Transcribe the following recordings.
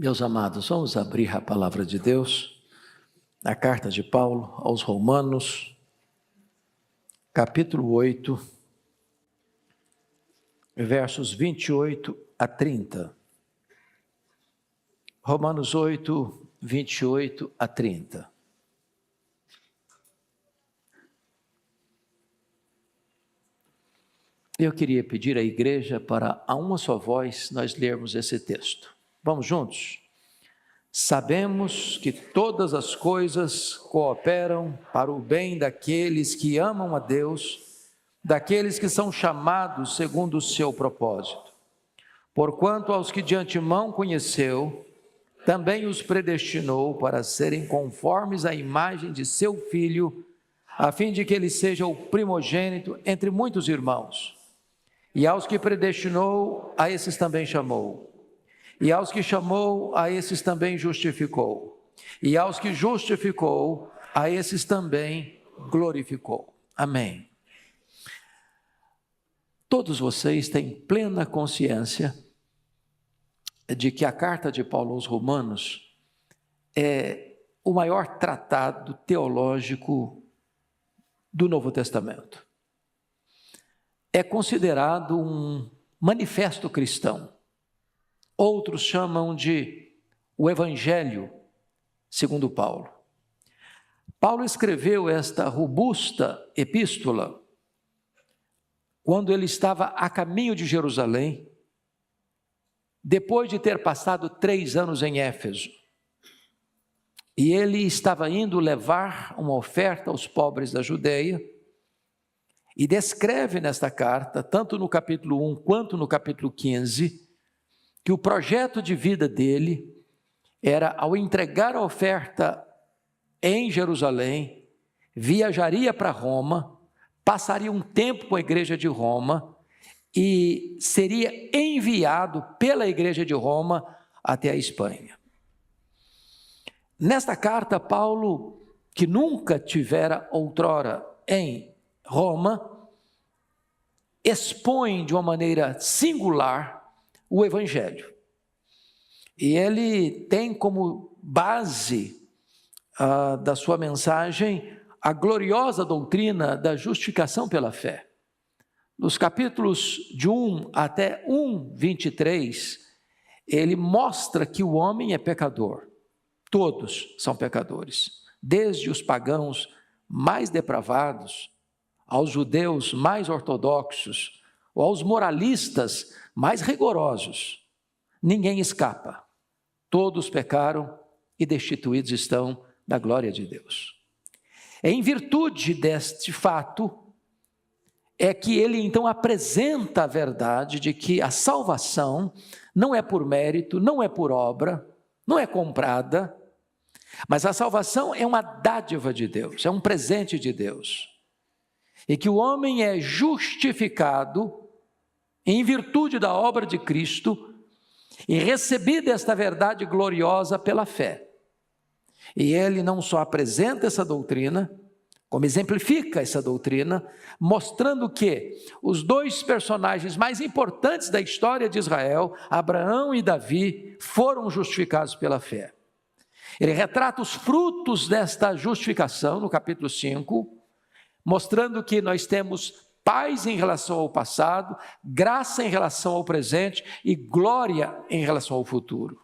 Meus amados, vamos abrir a palavra de Deus, a carta de Paulo aos Romanos, capítulo 8, versos 28 a 30. Romanos 8, 28 a 30. Eu queria pedir à igreja para, a uma só voz, nós lermos esse texto. Vamos juntos? Sabemos que todas as coisas cooperam para o bem daqueles que amam a Deus, daqueles que são chamados segundo o seu propósito. Porquanto aos que de antemão conheceu, também os predestinou para serem conformes à imagem de seu Filho, a fim de que ele seja o primogênito entre muitos irmãos. E aos que predestinou, a esses também chamou. E aos que chamou, a esses também justificou. E aos que justificou, a esses também glorificou. Amém. Todos vocês têm plena consciência de que a carta de Paulo aos Romanos é o maior tratado teológico do Novo Testamento. É considerado um manifesto cristão. Outros chamam de o Evangelho segundo Paulo. Paulo escreveu esta robusta epístola quando ele estava a caminho de Jerusalém, depois de ter passado 3 anos em Éfeso. E ele estava indo levar uma oferta aos pobres da Judeia, e descreve nesta carta, tanto no capítulo 1 quanto no capítulo 15, que o projeto de vida dele era, ao entregar a oferta em Jerusalém, viajaria para Roma, passaria um tempo com a igreja de Roma e seria enviado pela igreja de Roma até a Espanha. Nesta carta, Paulo, que nunca tivera outrora em Roma, expõe de uma maneira singular o Evangelho. E ele tem como base da sua mensagem a gloriosa doutrina da justificação pela fé. Nos capítulos de 1 até 1:23, ele mostra que o homem é pecador. Todos são pecadores, desde os pagãos mais depravados, aos judeus mais ortodoxos, ou aos moralistas mais rigorosos. Ninguém escapa. Todos pecaram e destituídos estão da glória de Deus. Em virtude deste fato, é que ele então apresenta a verdade de que a salvação não é por mérito, não é por obra, não é comprada, mas a salvação é uma dádiva de Deus, é um presente de Deus. E que o homem é justificado em virtude da obra de Cristo e recebida esta verdade gloriosa pela fé. E ele não só apresenta essa doutrina, como exemplifica essa doutrina, mostrando que os 2 personagens mais importantes da história de Israel, Abraão e Davi, foram justificados pela fé. Ele retrata os frutos desta justificação no capítulo 5, mostrando que nós temos paz em relação ao passado, graça em relação ao presente e glória em relação ao futuro.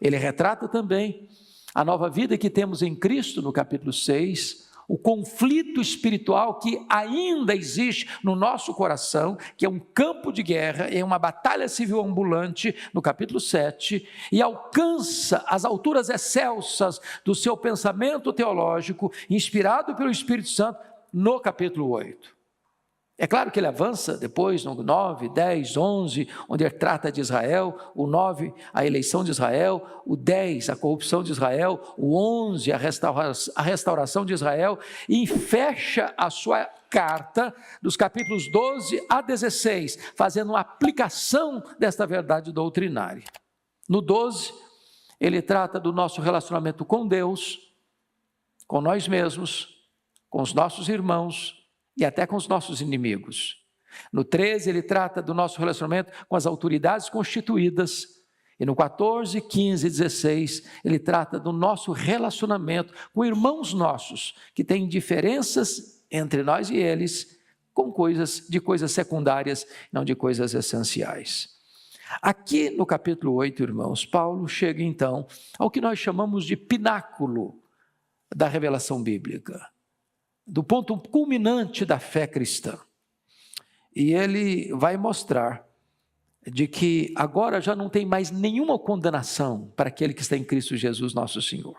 Ele retrata também a nova vida que temos em Cristo no capítulo 6, o conflito espiritual que ainda existe no nosso coração, que é um campo de guerra, é uma batalha civil ambulante, no capítulo 7, e alcança as alturas excelsas do seu pensamento teológico, inspirado pelo Espírito Santo, no capítulo 8. É claro que ele avança depois no 9, 10, 11, onde ele trata de Israel, o 9, a eleição de Israel, o 10, a corrupção de Israel, o 11, a restauração de Israel, e fecha a sua carta dos capítulos 12 a 16, fazendo uma aplicação desta verdade doutrinária. No 12, ele trata do nosso relacionamento com Deus, com nós mesmos, com os nossos irmãos, e até com os nossos inimigos. No 13, ele trata do nosso relacionamento com as autoridades constituídas. E no 14, 15 e 16, ele trata do nosso relacionamento com irmãos nossos, que têm diferenças entre nós e eles, com coisas secundárias, não de coisas essenciais. Aqui no capítulo 8, irmãos, Paulo chega então ao que nós chamamos de pináculo da revelação bíblica, do ponto culminante da fé cristã. E ele vai mostrar de que agora já não tem mais nenhuma condenação para aquele que está em Cristo Jesus, nosso Senhor.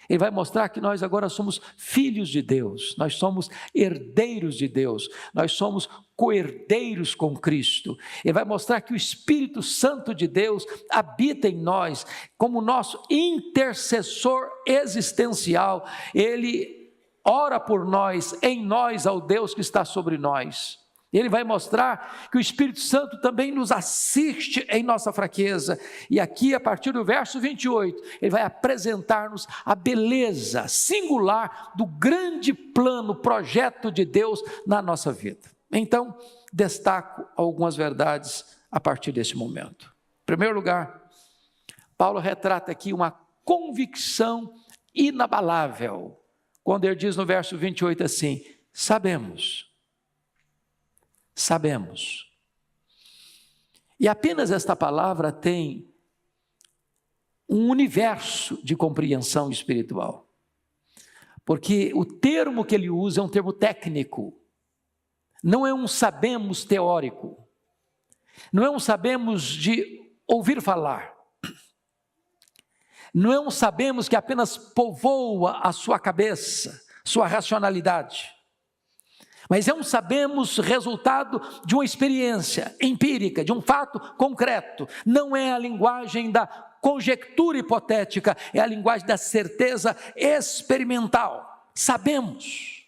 Ele vai mostrar que nós agora somos filhos de Deus, nós somos herdeiros de Deus, nós somos co-herdeiros com Cristo. Ele vai mostrar que o Espírito Santo de Deus habita em nós como nosso intercessor existencial. Ele ora por nós, em nós, ao Deus que está sobre nós. Ele vai mostrar que o Espírito Santo também nos assiste em nossa fraqueza. E aqui, a partir do verso 28, ele vai apresentar-nos a beleza singular do grande plano, projeto de Deus na nossa vida. Então, destaco algumas verdades a partir desse momento. Em primeiro lugar, Paulo retrata aqui uma convicção inabalável, quando ele diz no verso 28 assim: sabemos. E apenas esta palavra tem um universo de compreensão espiritual, porque o termo que ele usa é um termo técnico, não é um sabemos teórico, não é um sabemos de ouvir falar, não é um sabemos que apenas povoa a sua cabeça, sua racionalidade, mas é um sabemos resultado de uma experiência empírica, de um fato concreto. Não é a linguagem da conjectura hipotética, é a linguagem da certeza experimental. Sabemos.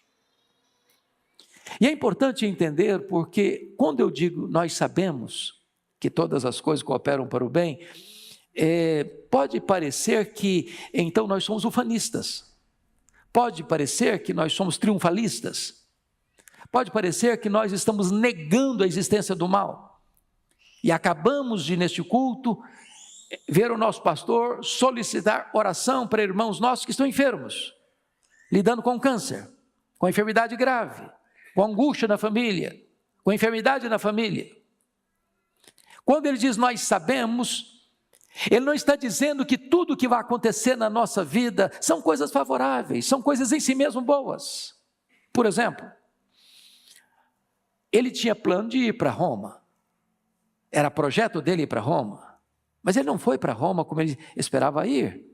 E é importante entender, porque quando eu digo nós sabemos que todas as coisas cooperam para o bem, pode parecer que então nós somos ufanistas, pode parecer que nós somos triunfalistas, pode parecer que nós estamos negando a existência do mal. E acabamos de, neste culto, ver o nosso pastor solicitar oração para irmãos nossos que estão enfermos, lidando com câncer, com enfermidade grave, com angústia na família, com enfermidade na família. Quando ele diz nós sabemos, ele não está dizendo que tudo que vai acontecer na nossa vida são coisas favoráveis, são coisas em si mesmo boas. Por exemplo, ele tinha plano de ir para Roma, era projeto dele ir para Roma, mas ele não foi para Roma como ele esperava ir.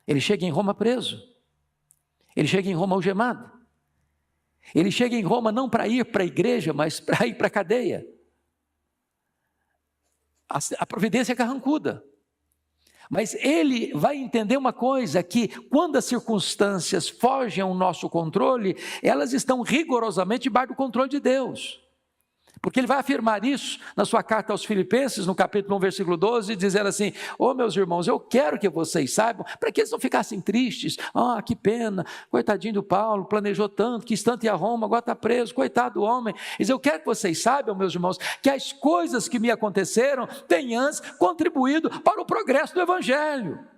Ele chega em Roma preso, ele chega em Roma algemado, ele chega em Roma não para ir para a igreja, mas para ir para a cadeia. A providência é carrancuda, mas ele vai entender uma coisa, que quando as circunstâncias fogem ao nosso controle, elas estão rigorosamente debaixo do controle de Deus. Porque ele vai afirmar isso na sua carta aos Filipenses, no capítulo 1, versículo 12, dizendo assim: meus irmãos, eu quero que vocês saibam, para que eles não ficassem tristes, que pena, coitadinho do Paulo, planejou tanto, quis tanto ir a Roma, agora está preso, coitado do homem. Diz: eu quero que vocês saibam, meus irmãos, que as coisas que me aconteceram têm antes contribuído para o progresso do Evangelho.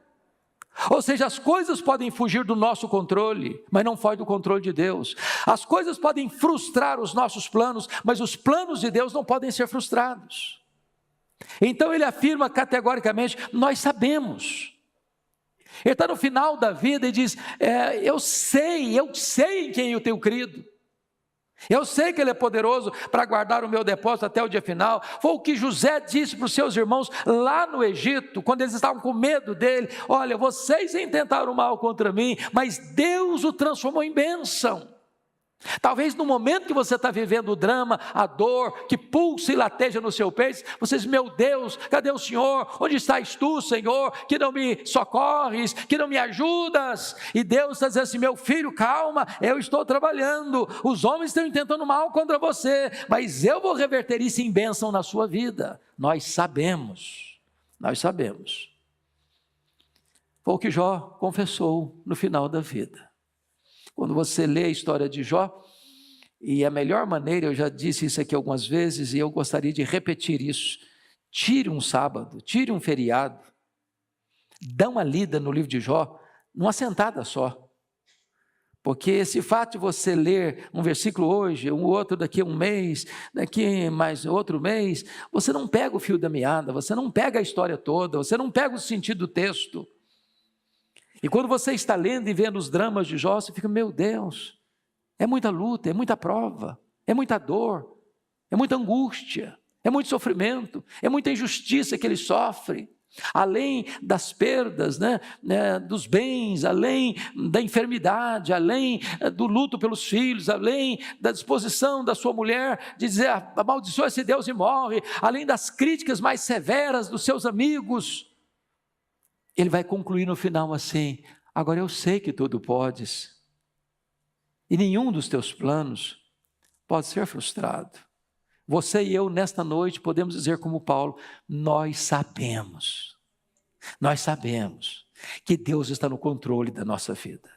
Ou seja, as coisas podem fugir do nosso controle, mas não foge do controle de Deus. As coisas podem frustrar os nossos planos, mas os planos de Deus não podem ser frustrados. Então ele afirma categoricamente: nós sabemos. Ele está no final da vida e diz: eu sei em quem eu tenho crido. Eu sei que Ele é poderoso para guardar o meu depósito até o dia final. Foi o que José disse para os seus irmãos lá no Egito, quando eles estavam com medo dele: olha, vocês intentaram mal contra mim, mas Deus o transformou em bênção. Talvez no momento que você está vivendo o drama, a dor que pulsa e lateja no seu peito, você diz: meu Deus, cadê o Senhor? Onde estás tu, Senhor, que não me socorres, que não me ajudas? E Deus está dizendo assim: meu filho, calma, eu estou trabalhando, os homens estão intentando mal contra você, mas eu vou reverter isso em bênção na sua vida. Nós sabemos. Foi o que Jó confessou no final da vida. Quando você lê a história de Jó, e a melhor maneira, eu já disse isso aqui algumas vezes, e eu gostaria de repetir isso, tire um sábado, tire um feriado, dá uma lida no livro de Jó, numa sentada só. Porque esse fato de você ler um versículo hoje, um outro daqui a um mês, daqui mais outro mês, você não pega o fio da meada, você não pega a história toda, você não pega o sentido do texto. E quando você está lendo e vendo os dramas de Jó, você fica, meu Deus, é muita luta, é muita prova, é muita dor, é muita angústia, é muito sofrimento, é muita injustiça que ele sofre. Além das perdas, dos bens, além da enfermidade, além do luto pelos filhos, além da disposição da sua mulher de dizer amaldiçoa esse Deus e morre, além das críticas mais severas dos seus amigos, ele vai concluir no final assim: agora eu sei que tudo podes, e nenhum dos teus planos pode ser frustrado. Você e eu, nesta noite, podemos dizer como Paulo, nós sabemos que Deus está no controle da nossa vida.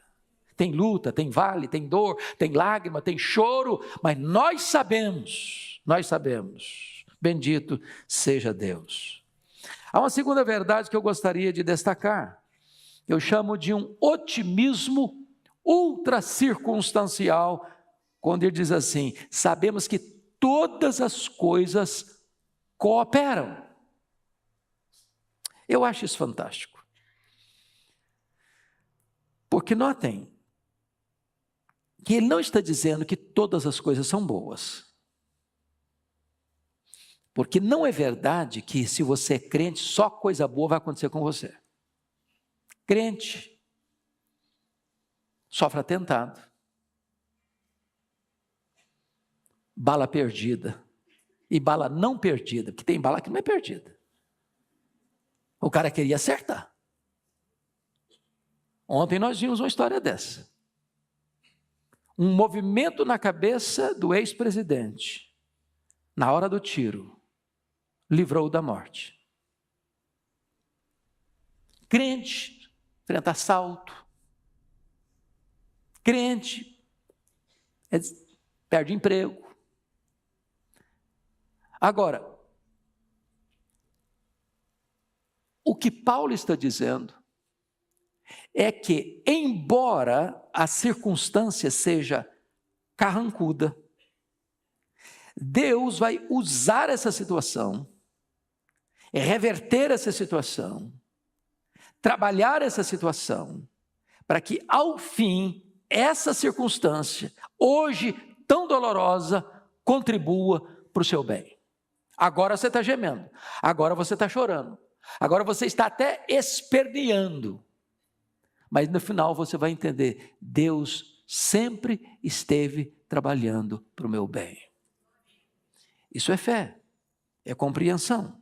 Tem luta, tem vale, tem dor, tem lágrima, tem choro, mas nós sabemos, bendito seja Deus. Há uma segunda verdade que eu gostaria de destacar, eu chamo de um otimismo ultra circunstancial, quando ele diz assim, sabemos que todas as coisas cooperam. Eu acho isso fantástico. Porque notem que ele não está dizendo que todas as coisas são boas. Porque não é verdade que se você é crente, só coisa boa vai acontecer com você. Crente sofre atentado, bala perdida e bala não perdida, porque tem bala que não é perdida. O cara queria acertar. Ontem nós vimos uma história dessa. Um movimento na cabeça do ex-presidente, na hora do tiro, livrou-o da morte. Crente enfrenta assalto. Crente perde emprego. Agora, o que Paulo está dizendo é que, embora a circunstância seja carrancuda, Deus vai usar essa situação, reverter essa situação, trabalhar essa situação, para que, ao fim, essa circunstância, hoje tão dolorosa, contribua para o seu bem. Agora você está gemendo, agora você está chorando, agora você está até esperneando, mas no final você vai entender, Deus sempre esteve trabalhando para o meu bem. Isso é fé, é compreensão.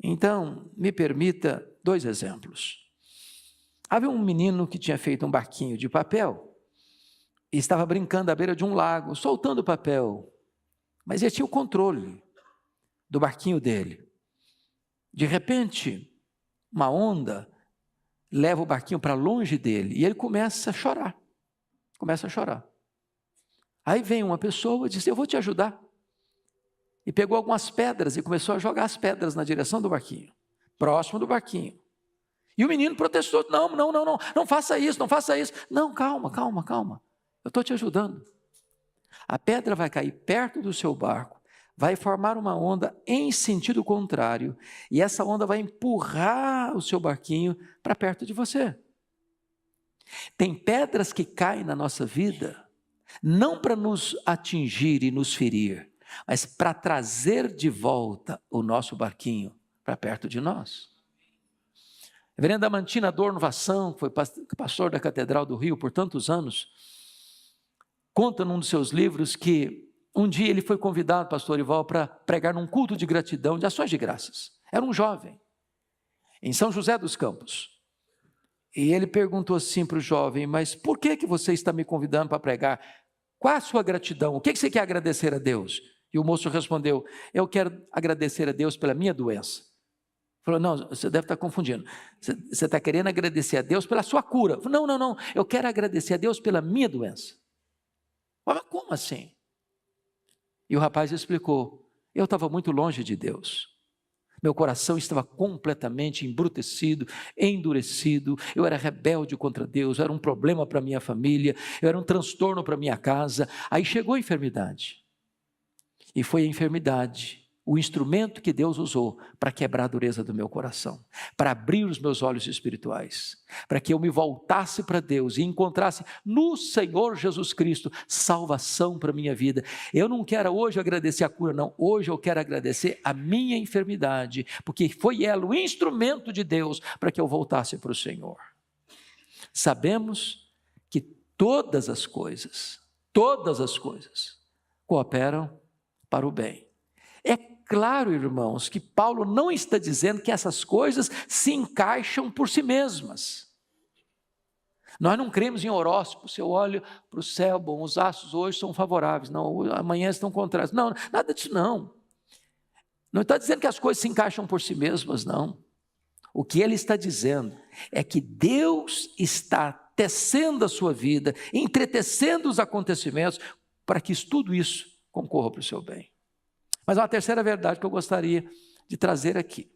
Então, me permita 2 exemplos. Havia um menino que tinha feito um barquinho de papel e estava brincando à beira de um lago, soltando papel, mas ele tinha o controle do barquinho dele. De repente, uma onda leva o barquinho para longe dele e ele começa a chorar. Aí vem uma pessoa e diz, eu vou te ajudar. E pegou algumas pedras e começou a jogar as pedras na direção do barquinho, próximo do barquinho. E o menino protestou, não faça isso. Não, calma, eu estou te ajudando. A pedra vai cair perto do seu barco, vai formar uma onda em sentido contrário, e essa onda vai empurrar o seu barquinho para perto de você. Tem pedras que caem na nossa vida, não para nos atingir e nos ferir, mas para trazer de volta o nosso barquinho para perto de nós. A reverenda Amantina Adorno Vassão, que foi pastor da Catedral do Rio por tantos anos, conta num dos seus livros que um dia ele foi convidado, pastor Ival, para pregar num culto de gratidão, de ações de graças. Era um jovem, em São José dos Campos. E ele perguntou assim para o jovem, mas por que você está me convidando para pregar? Qual a sua gratidão? O que você quer agradecer a Deus? E o moço respondeu, eu quero agradecer a Deus pela minha doença. Falou, não, você deve estar confundindo. Você está querendo agradecer a Deus pela sua cura. Falou, não, eu quero agradecer a Deus pela minha doença. Mas como assim? E o rapaz explicou, eu estava muito longe de Deus. Meu coração estava completamente embrutecido, endurecido, eu era rebelde contra Deus, eu era um problema para minha família, eu era um transtorno para minha casa. Aí chegou a enfermidade, e foi a enfermidade o instrumento que Deus usou para quebrar a dureza do meu coração, para abrir os meus olhos espirituais, para que eu me voltasse para Deus e encontrasse no Senhor Jesus Cristo salvação para a minha vida. Eu não quero hoje agradecer a cura, não. Hoje eu quero agradecer a minha enfermidade, porque foi ela o instrumento de Deus para que eu voltasse para o Senhor. Sabemos que todas as coisas cooperam para o bem. É claro, irmãos, que Paulo não está dizendo que essas coisas se encaixam por si mesmas. Nós não cremos em horóscopo. Se eu olho para o céu, bom, os astros hoje são favoráveis, não, amanhã estão contrários. Não, nada disso não. Não está dizendo que as coisas se encaixam por si mesmas, não. O que ele está dizendo é que Deus está tecendo a sua vida, entretecendo os acontecimentos, para que tudo isso concorra para o seu bem. Mas uma terceira verdade que eu gostaria de trazer aqui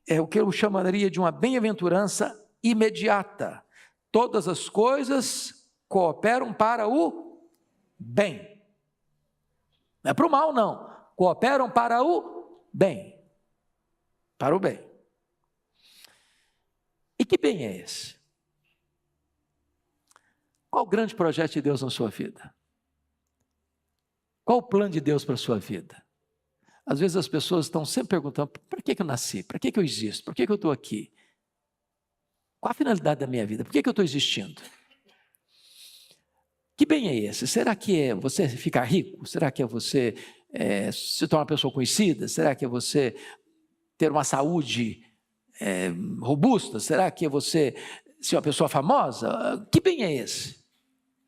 é o que eu chamaria de uma bem-aventurança imediata. Todas as coisas cooperam para o bem. Não é para o mal, não. Cooperam para o bem. Para o bem. E que bem é esse? Qual o grande projeto de Deus na sua vida? Qual o plano de Deus para a sua vida? Às vezes as pessoas estão sempre perguntando, para que eu nasci? Para que eu existo? Por que eu estou aqui? Qual a finalidade da minha vida? Por que eu estou existindo? Que bem é esse? Será que é você ficar rico? Será que é você se tornar uma pessoa conhecida? Será que é você ter uma saúde robusta? Será que é você ser uma pessoa famosa? Que bem é esse?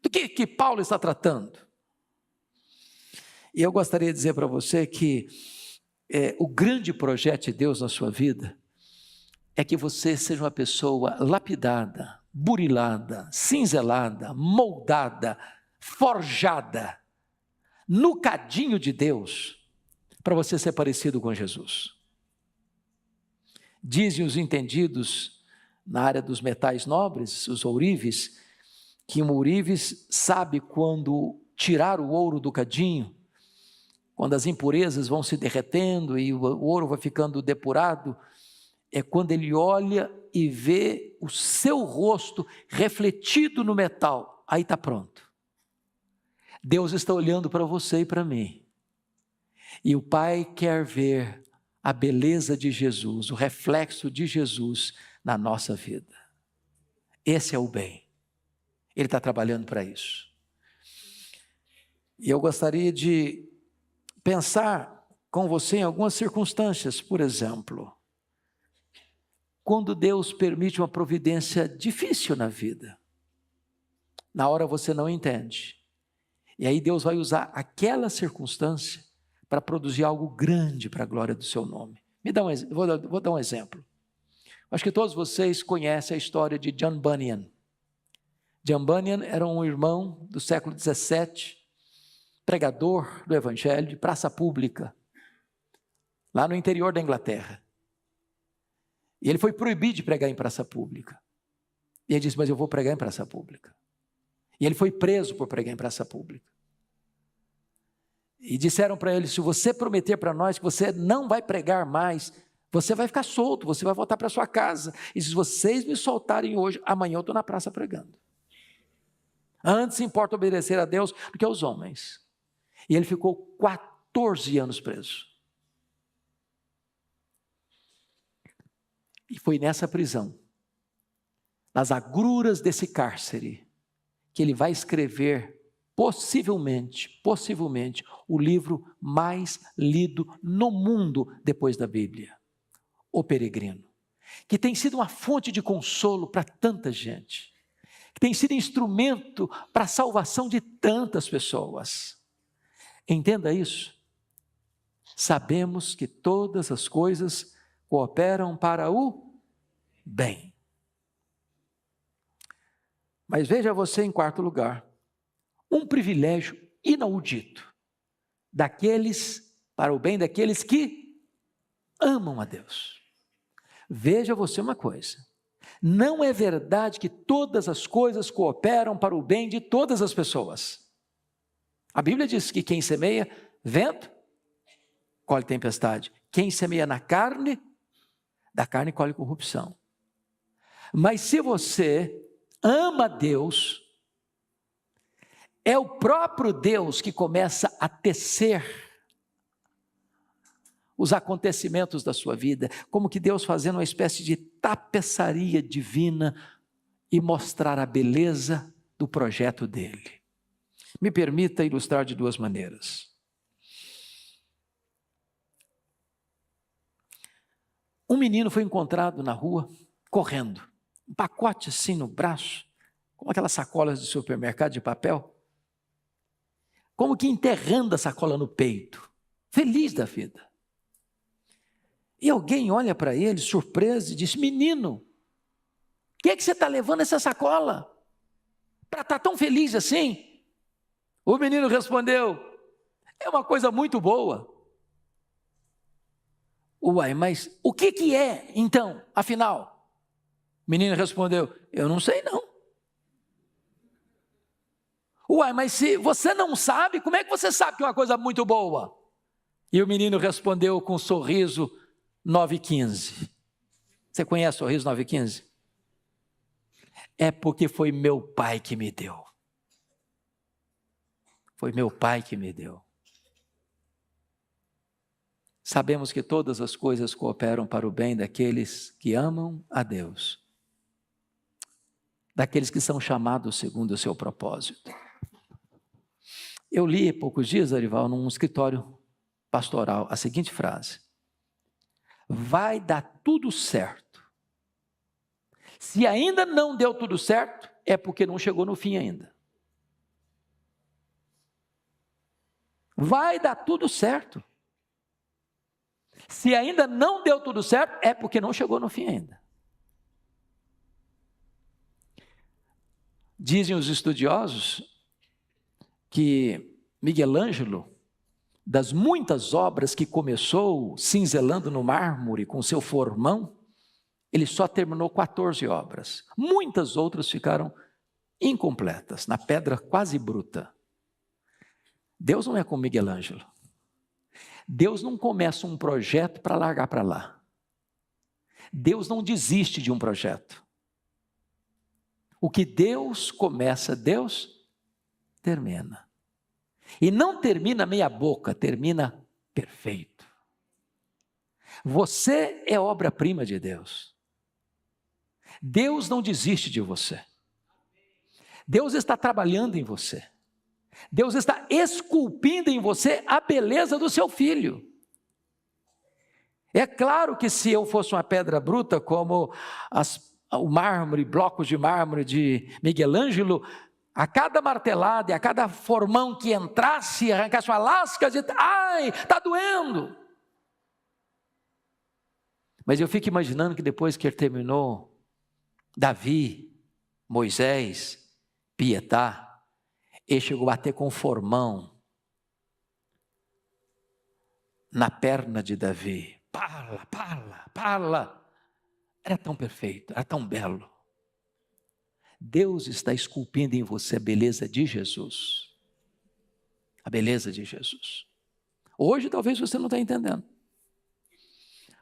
Do que Paulo está tratando? E eu gostaria de dizer para você que o grande projeto de Deus na sua vida é que você seja uma pessoa lapidada, burilada, cinzelada, moldada, forjada no cadinho de Deus, para você ser parecido com Jesus. Dizem os entendidos na área dos metais nobres, os ourives, que um ourives sabe quando tirar o ouro do cadinho, quando as impurezas vão se derretendo e o ouro vai ficando depurado, é quando ele olha e vê o seu rosto refletido no metal. Aí está pronto. Deus está olhando para você e para mim. E o Pai quer ver a beleza de Jesus, o reflexo de Jesus na nossa vida. Esse é o bem. Ele está trabalhando para isso. E eu gostaria de pensar com você em algumas circunstâncias. Por exemplo, quando Deus permite uma providência difícil na vida, na hora você não entende, e aí Deus vai usar aquela circunstância para produzir algo grande para a glória do seu nome. Vou dar um exemplo. Acho que todos vocês conhecem a história de John Bunyan. John Bunyan era um irmão do século XVII, pregador do Evangelho de praça pública, lá no interior da Inglaterra. E ele foi proibido de pregar em praça pública. E ele disse, mas eu vou pregar em praça pública. E ele foi preso por pregar em praça pública. E disseram para ele, se você prometer para nós que você não vai pregar mais, você vai ficar solto, você vai voltar para sua casa. E se vocês me soltarem hoje, amanhã eu estou na praça pregando. Antes importa obedecer a Deus do que aos homens. E ele ficou 14 anos preso. E foi nessa prisão, nas agruras desse cárcere, que ele vai escrever, possivelmente, o livro mais lido no mundo depois da Bíblia, O Peregrino, que tem sido uma fonte de consolo para tanta gente, que tem sido instrumento para a salvação de tantas pessoas. Entenda isso. Sabemos que todas as coisas cooperam para o bem. Mas veja você em quarto lugar, um privilégio inaudito para o bem daqueles que amam a Deus. Veja você uma coisa, não é verdade que todas as coisas cooperam para o bem de todas as pessoas. A Bíblia diz que quem semeia vento, colhe tempestade. Quem semeia na carne, da carne colhe corrupção. Mas se você ama Deus, é o próprio Deus que começa a tecer os acontecimentos da sua vida, como que Deus fazendo uma espécie de tapeçaria divina e mostrar a beleza do projeto dele. Me permita ilustrar de duas maneiras. Um menino foi encontrado na rua, correndo, um pacote assim no braço, como aquelas sacolas de supermercado de papel, como que enterrando a sacola no peito, feliz da vida. E alguém olha para ele, surpreso, e diz: menino, o que é que você está levando essa sacola? Para estar tão feliz assim? O menino respondeu: é uma coisa muito boa. Uai, mas o que é então, afinal? O menino respondeu: eu não sei não. Uai, mas se você não sabe, como é que você sabe que é uma coisa muito boa? E o menino respondeu com um sorriso 9,15. Você conhece o sorriso 9,15? É porque foi meu pai que me deu. Foi meu pai que me deu. Sabemos que todas as coisas cooperam para o bem daqueles que amam a Deus, daqueles que são chamados segundo o seu propósito. Eu li há poucos dias, Arival, num escritório pastoral, a seguinte frase: vai dar tudo certo. Se ainda não deu tudo certo, é porque não chegou no fim ainda. Vai dar tudo certo. Se ainda não deu tudo certo, é porque não chegou no fim ainda. Dizem os estudiosos que Miguel Ângelo, das muitas obras que começou cinzelando no mármore com seu formão, ele só terminou 14 obras. Muitas outras ficaram incompletas, na pedra quase bruta. Deus não é como Miguel Ângelo. Deus não começa um projeto para largar para lá. Deus não desiste de um projeto. O que Deus começa, Deus termina. E não termina meia boca, termina perfeito. Você é obra-prima de Deus. Deus não desiste de você. Deus está trabalhando em você. Deus está esculpindo em você a beleza do seu filho. É claro que se eu fosse uma pedra bruta, como o mármore, blocos de mármore de Miguel Ângelo, a cada martelada e a cada formão que entrasse, arrancasse uma lasca, dizia: ai, está doendo. Mas eu fico imaginando que depois que ele terminou, Davi, Moisés, Pietá, ele chegou a bater com um formão na perna de Davi. Parla. Era tão perfeito, era tão belo. Deus está esculpindo em você a beleza de Jesus. A beleza de Jesus. Hoje talvez você não está entendendo.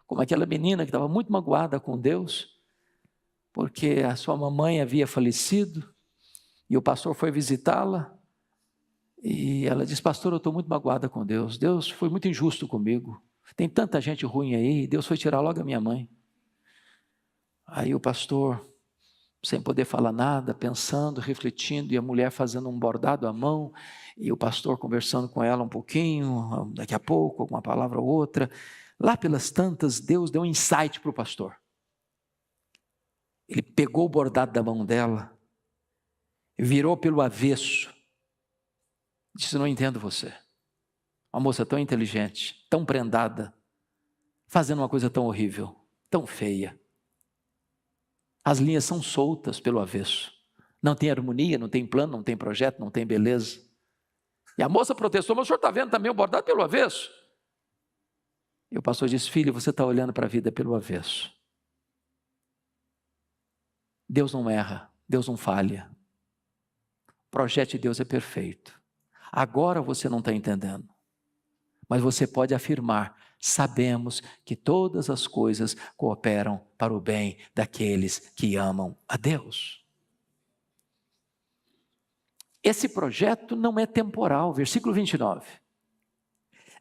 Como aquela menina que estava muito magoada com Deus, porque a sua mamãe havia falecido, e o pastor foi visitá-la, e ela disse: pastor, eu estou muito magoada com Deus. Deus foi muito injusto comigo. Tem tanta gente ruim aí, Deus foi tirar logo a minha mãe. Aí o pastor, sem poder falar nada, pensando, refletindo, e a mulher fazendo um bordado à mão, e o pastor conversando com ela um pouquinho, daqui a pouco, alguma palavra ou outra. Lá pelas tantas, Deus deu um insight para o pastor. Ele pegou o bordado da mão dela, virou pelo avesso, disse: não entendo você. Uma moça tão inteligente, tão prendada, fazendo uma coisa tão horrível, tão feia. As linhas são soltas pelo avesso. Não tem harmonia, não tem plano, não tem projeto, não tem beleza. E a moça protestou: mas o senhor está vendo também o bordado pelo avesso? E o pastor disse: filho, você está olhando para a vida pelo avesso. Deus não erra, Deus não falha. O projeto de Deus é perfeito. Agora você não está entendendo, mas você pode afirmar: sabemos que todas as coisas cooperam para o bem daqueles que amam a Deus. Esse projeto não é temporal. Versículo 29.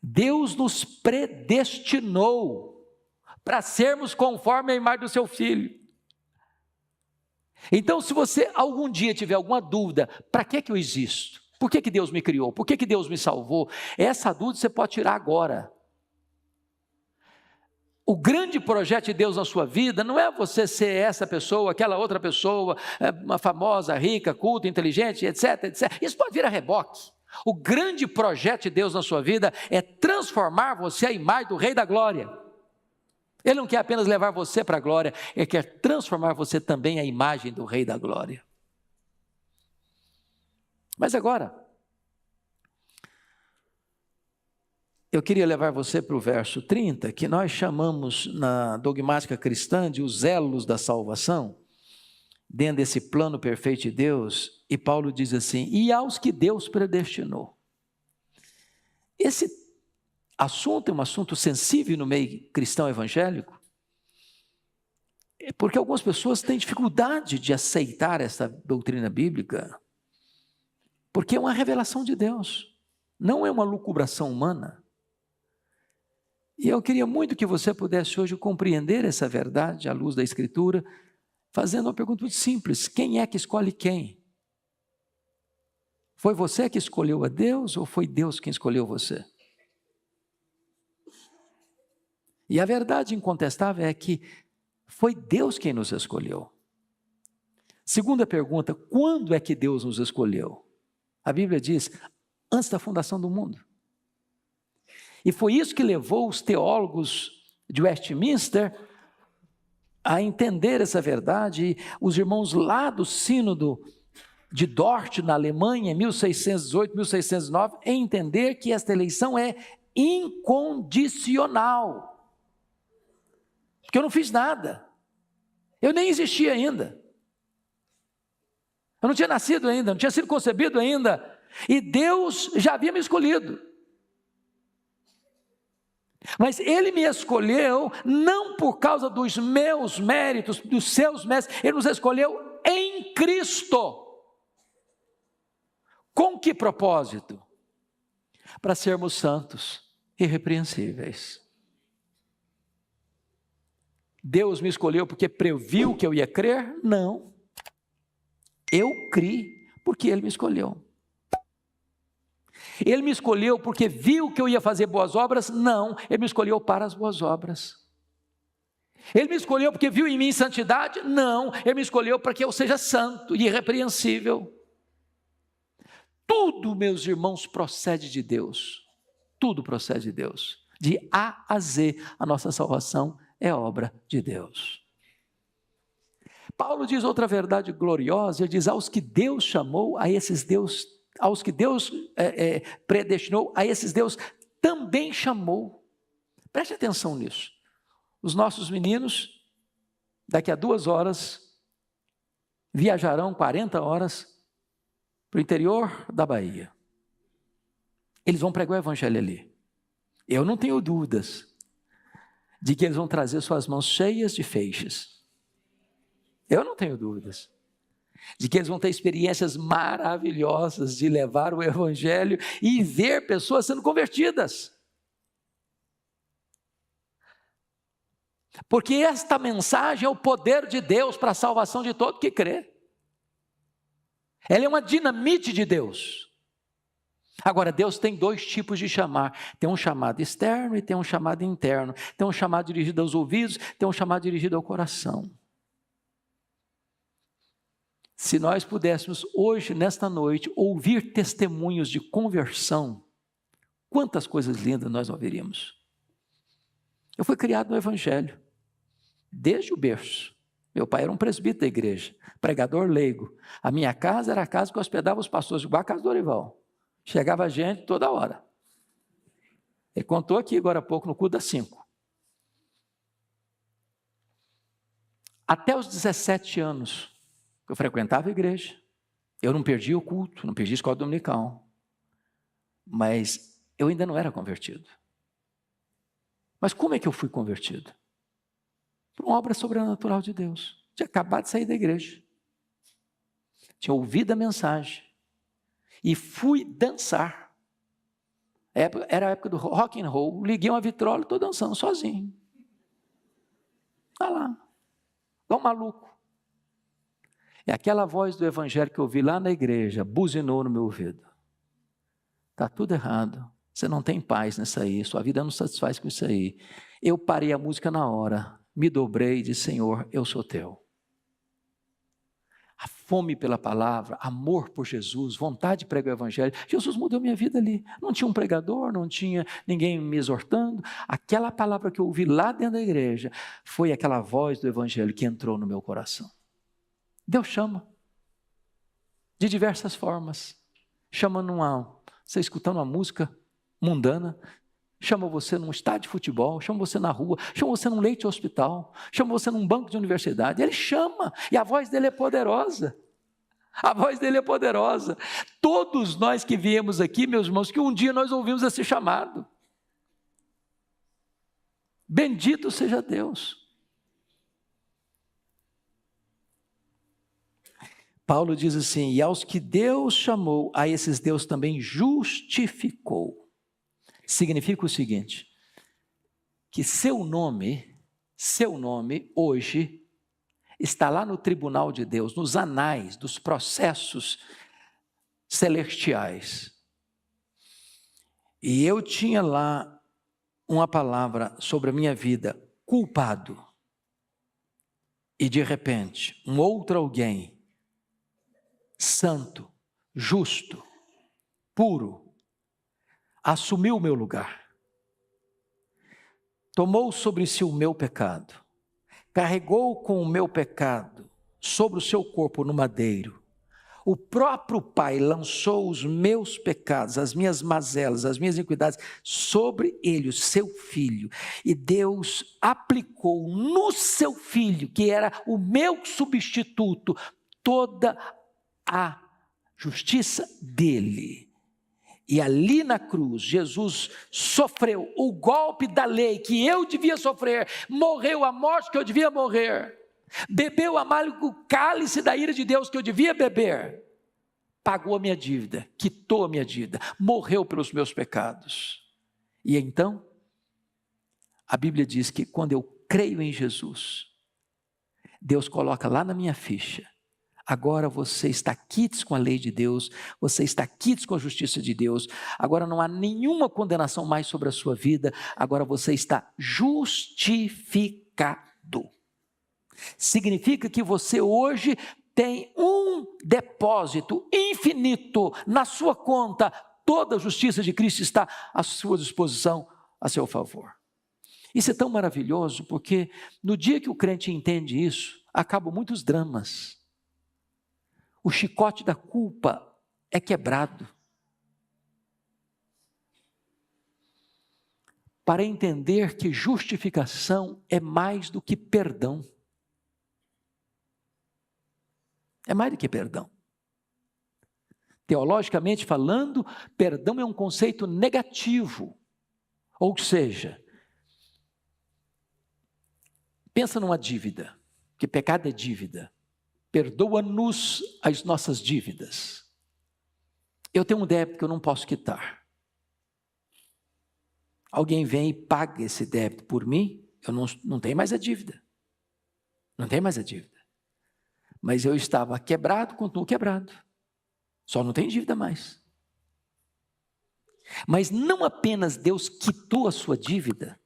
Deus nos predestinou para sermos conforme a imagem do seu Filho. Então, se você algum dia tiver alguma dúvida, para que eu existo? Por que Deus me criou? Por que Deus me salvou? Essa dúvida você pode tirar agora. O grande projeto de Deus na sua vida não é você ser essa pessoa, aquela outra pessoa, uma famosa, rica, culta, inteligente, etc, etc. Isso pode vir a reboque. O grande projeto de Deus na sua vida é transformar você à imagem do Rei da Glória. Ele não quer apenas levar você para a glória, ele quer transformar você também à imagem do Rei da Glória. Mas agora, eu queria levar você para o verso 30, que nós chamamos na dogmática cristã de os elos da salvação, dentro desse plano perfeito de Deus, e Paulo diz assim: e aos que Deus predestinou. Esse assunto é um assunto sensível no meio cristão evangélico, porque algumas pessoas têm dificuldade de aceitar essa doutrina bíblica, porque é uma revelação de Deus, não é uma lucubração humana. E eu queria muito que você pudesse hoje compreender essa verdade à luz da Escritura, fazendo uma pergunta muito simples: quem é que escolhe quem? Foi você que escolheu a Deus ou foi Deus quem escolheu você? E a verdade incontestável é que foi Deus quem nos escolheu. Segunda pergunta: quando é que Deus nos escolheu? A Bíblia diz: antes da fundação do mundo. E foi isso que levou os teólogos de Westminster a entender essa verdade. E os irmãos lá do sínodo de Dort, na Alemanha, em 1618, 1609, a entender que esta eleição é incondicional. Porque eu não fiz nada, eu nem existia ainda, eu não tinha nascido ainda, não tinha sido concebido ainda, e Deus já havia me escolhido. Mas Ele me escolheu não por causa dos meus méritos, dos seus méritos, Ele nos escolheu em Cristo. Com que propósito? Para sermos santos, irrepreensíveis. Deus me escolheu porque previu que eu ia crer? Não. Eu criei porque Ele me escolheu. Ele me escolheu porque viu que eu ia fazer boas obras? Não. Ele me escolheu para as boas obras. Ele me escolheu porque viu em mim santidade? Não. Ele me escolheu para que eu seja santo e irrepreensível. Tudo, meus irmãos, procede de Deus. Tudo procede de Deus. De A a Z, a nossa salvação é obra de Deus. Paulo diz outra verdade gloriosa, ele diz: aos que Deus chamou, a esses Deus, aos que Deus predestinou, a esses Deus também chamou. Preste atenção nisso. Os nossos meninos, daqui a 2 horas, viajarão 40 horas para o interior da Bahia. Eles vão pregar o evangelho ali. Eu não tenho dúvidas de que eles vão trazer suas mãos cheias de feixes. Eu não tenho dúvidas de que eles vão ter experiências maravilhosas de levar o evangelho e ver pessoas sendo convertidas. Porque esta mensagem é o poder de Deus para a salvação de todo que crê. Ela é uma dinamite de Deus. Agora, Deus tem 2 tipos de chamar. Tem um chamado externo e tem um chamado interno. Tem um chamado dirigido aos ouvidos, tem um chamado dirigido ao coração. Se nós pudéssemos hoje, nesta noite, ouvir testemunhos de conversão, quantas coisas lindas nós ouviríamos. Eu fui criado no evangelho, desde o berço. Meu pai era um presbítero da igreja, pregador leigo. A minha casa era a casa que hospedava os pastores, igual a casa do Dorival. Chegava gente toda hora. Ele contou aqui agora há pouco no culto das 5. Até os 17 anos, eu frequentava a igreja. Eu não perdi o culto, não perdi a escola dominical. Mas eu ainda não era convertido. Mas como é que eu fui convertido? Por uma obra sobrenatural de Deus. Tinha acabado de sair da igreja. Tinha ouvido a mensagem. E fui dançar. Era a época do rock and roll. Liguei uma vitrola e estou dançando sozinho. Está lá. Igual um maluco. E aquela voz do evangelho que eu ouvi lá na igreja buzinou no meu ouvido. Está tudo errado. Você não tem paz nisso aí. Sua vida não satisfaz com isso aí. Eu parei a música na hora. Me dobrei e disse: Senhor, eu sou teu. A fome pela palavra, amor por Jesus, vontade de pregar o evangelho. Jesus mudou minha vida ali. Não tinha um pregador, não tinha ninguém me exortando. Aquela palavra que eu ouvi lá dentro da igreja foi aquela voz do evangelho que entrou no meu coração. Deus chama de diversas formas. Chama você escutando uma música mundana, chama você num estádio de futebol, chama você na rua, chama você num leito de hospital, chama você num banco de universidade. Ele chama, e a voz dele é poderosa. A voz dele é poderosa. Todos nós que viemos aqui, meus irmãos, que um dia nós ouvimos esse chamado. Bendito seja Deus. Paulo diz assim: e aos que Deus chamou, a esses Deus também justificou. Significa o seguinte, que seu nome hoje está lá no tribunal de Deus, nos anais dos processos celestiais. E eu tinha lá uma palavra sobre a minha vida, culpado. E de repente, um outro alguém, santo, justo, puro, assumiu o meu lugar, tomou sobre si o meu pecado, carregou com o meu pecado sobre o seu corpo no madeiro. O próprio Pai lançou os meus pecados, as minhas mazelas, as minhas iniquidades sobre ele, o seu Filho. E Deus aplicou no seu Filho, que era o meu substituto, toda a justiça dele. E ali na cruz, Jesus sofreu o golpe da lei que eu devia sofrer, morreu a morte que eu devia morrer, bebeu o amargo cálice da ira de Deus que eu devia beber, pagou a minha dívida, quitou a minha dívida, morreu pelos meus pecados. E então, a Bíblia diz que quando eu creio em Jesus, Deus coloca lá na minha ficha: agora você está quites com a lei de Deus, você está quites com a justiça de Deus, agora não há nenhuma condenação mais sobre a sua vida, agora você está justificado. Significa que você hoje tem um depósito infinito na sua conta, toda a justiça de Cristo está à sua disposição, a seu favor. Isso é tão maravilhoso, porque no dia que o crente entende isso, acabam muitos dramas. O chicote da culpa é quebrado. Para entender que justificação é mais do que perdão. É mais do que perdão. Teologicamente falando, perdão é um conceito negativo. Ou seja, pensa numa dívida, que pecado é dívida. Perdoa-nos as nossas dívidas. Eu tenho um débito que eu não posso quitar. Alguém vem e paga esse débito por mim, eu não tenho mais a dívida. Não tenho mais a dívida. Mas eu estava quebrado, continuo quebrado. Só não tenho dívida mais. Mas não apenas Deus quitou a sua dívida,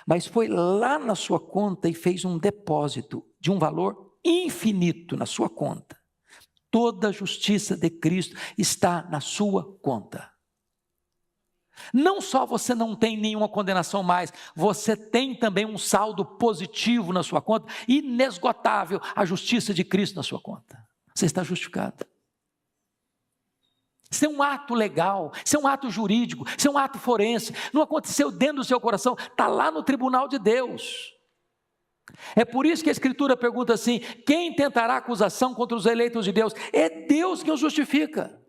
mas foi lá na sua conta e fez um depósito de um valor infinito na sua conta. Toda a justiça de Cristo está na sua conta. Não só você não tem nenhuma condenação mais, você tem também um saldo positivo na sua conta, inesgotável, a justiça de Cristo na sua conta. Você está justificado. Isso é um ato legal, isso é um ato jurídico, isso é um ato forense. Não aconteceu dentro do seu coração, está lá no tribunal de Deus. É por isso que a Escritura pergunta assim: quem tentará acusação contra os eleitos de Deus? É Deus quem os justifica.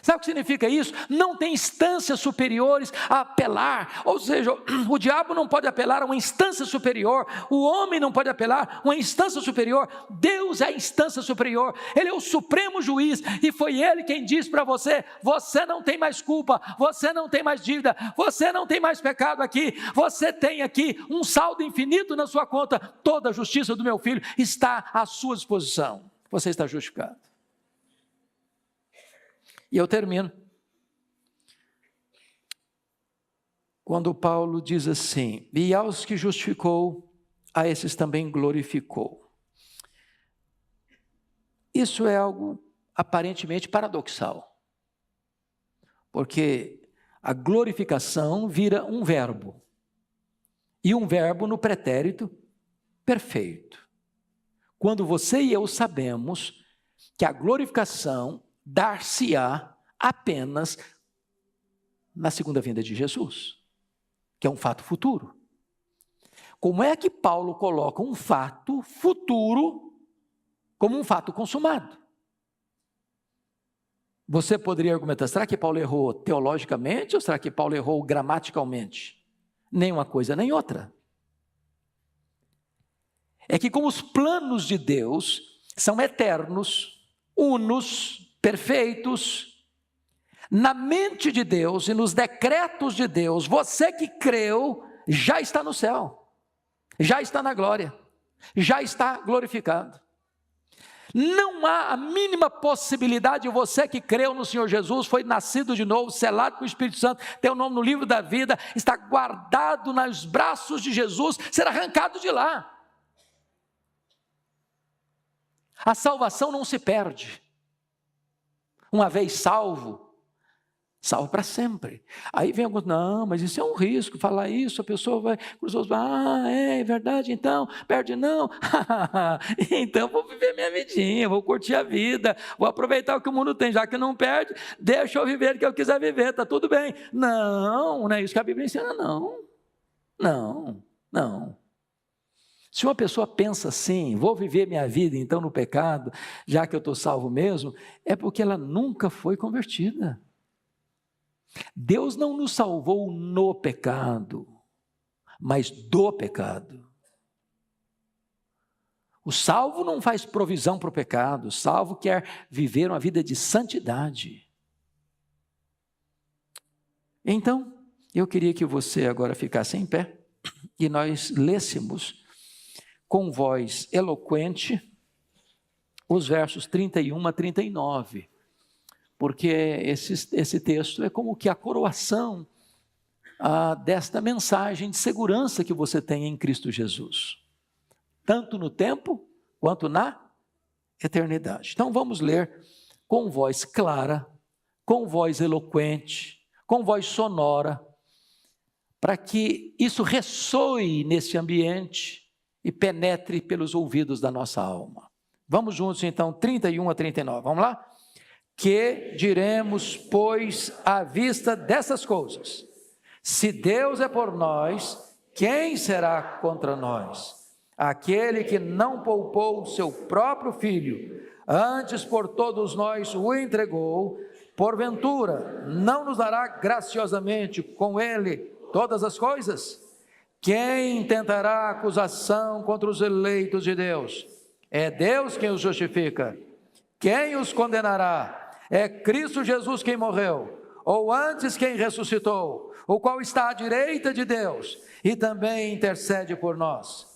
Sabe o que significa isso? Não tem instâncias superiores a apelar, ou seja, o diabo não pode apelar a uma instância superior, o homem não pode apelar a uma instância superior, Deus é a instância superior, Ele é o supremo juiz, e foi Ele quem disse para você: você não tem mais culpa, você não tem mais dívida, você não tem mais pecado aqui, você tem aqui um saldo infinito na sua conta, toda a justiça do meu filho está à sua disposição, você está justificado. E eu termino. Quando Paulo diz assim: e aos que justificou, a esses também glorificou. Isso é algo aparentemente paradoxal. Porque a glorificação vira um verbo. E um verbo no pretérito perfeito. Quando você e eu sabemos que a glorificação dar-se-á apenas na segunda vinda de Jesus, que é um fato futuro. Como é que Paulo coloca um fato futuro como um fato consumado? Você poderia argumentar: será que Paulo errou teologicamente ou será que Paulo errou gramaticalmente? Nem uma coisa nem outra. É que como os planos de Deus são eternos, unos, perfeitos, na mente de Deus e nos decretos de Deus, você que creu já está no céu, já está na glória, já está glorificado. Não há a mínima possibilidade de você que creu no Senhor Jesus, foi nascido de novo, selado com o Espírito Santo, tem o nome no livro da vida, está guardado nos braços de Jesus, ser arrancado de lá. A salvação não se perde. Uma vez salvo, salvo para sempre. Aí vem alguns: não, mas isso é um risco, falar isso, a pessoa vai, os outros vão: é verdade, então, perde não, então vou viver minha vidinha, vou curtir a vida, vou aproveitar o que o mundo tem, já que não perde, deixa eu viver o que eu quiser viver, está tudo bem. Não, não é isso que a Bíblia ensina, não. Se uma pessoa pensa assim: vou viver minha vida então no pecado, já que eu estou salvo mesmo, é porque ela nunca foi convertida. Deus não nos salvou no pecado, mas do pecado. O salvo não faz provisão para o pecado, o salvo quer viver uma vida de santidade. Então, eu queria que você agora ficasse em pé e nós lêssemos com voz eloquente os versos 31 a 39, porque esse texto é como que a coroação desta mensagem de segurança que você tem em Cristo Jesus, tanto no tempo quanto na eternidade. Então vamos ler com voz clara, com voz eloquente, com voz sonora, para que isso ressoe nesse ambiente e penetre pelos ouvidos da nossa alma. Vamos juntos então, 31 a 39, vamos lá? Que diremos, pois, à vista dessas coisas? Se Deus é por nós, quem será contra nós? Aquele que não poupou o seu próprio filho, antes por todos nós o entregou, porventura não nos dará graciosamente com ele todas as coisas? Quem tentará acusação contra os eleitos de Deus? É Deus quem os justifica. Quem os condenará? É Cristo Jesus quem morreu, ou antes quem ressuscitou, o qual está à direita de Deus e também intercede por nós.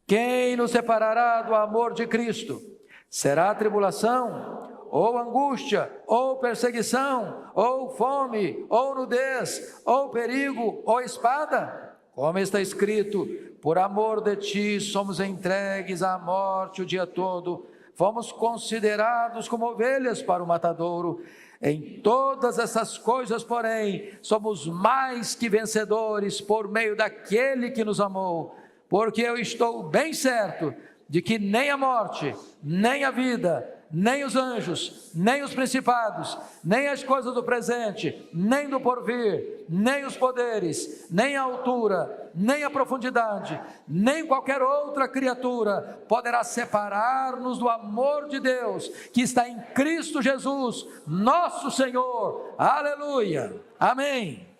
Quem nos separará do amor de Cristo? Será tribulação, ou angústia, ou perseguição, ou fome, ou nudez, ou perigo, ou espada? Como está escrito: por amor de ti somos entregues à morte o dia todo, fomos considerados como ovelhas para o matadouro. Em todas essas coisas, porém, somos mais que vencedores por meio daquele que nos amou, porque eu estou bem certo de que nem a morte, nem a vida, nem os anjos, nem os principados, nem as coisas do presente, nem do porvir, nem os poderes, nem a altura, nem a profundidade, nem qualquer outra criatura poderá separar-nos do amor de Deus, que está em Cristo Jesus, nosso Senhor. Aleluia. Amém.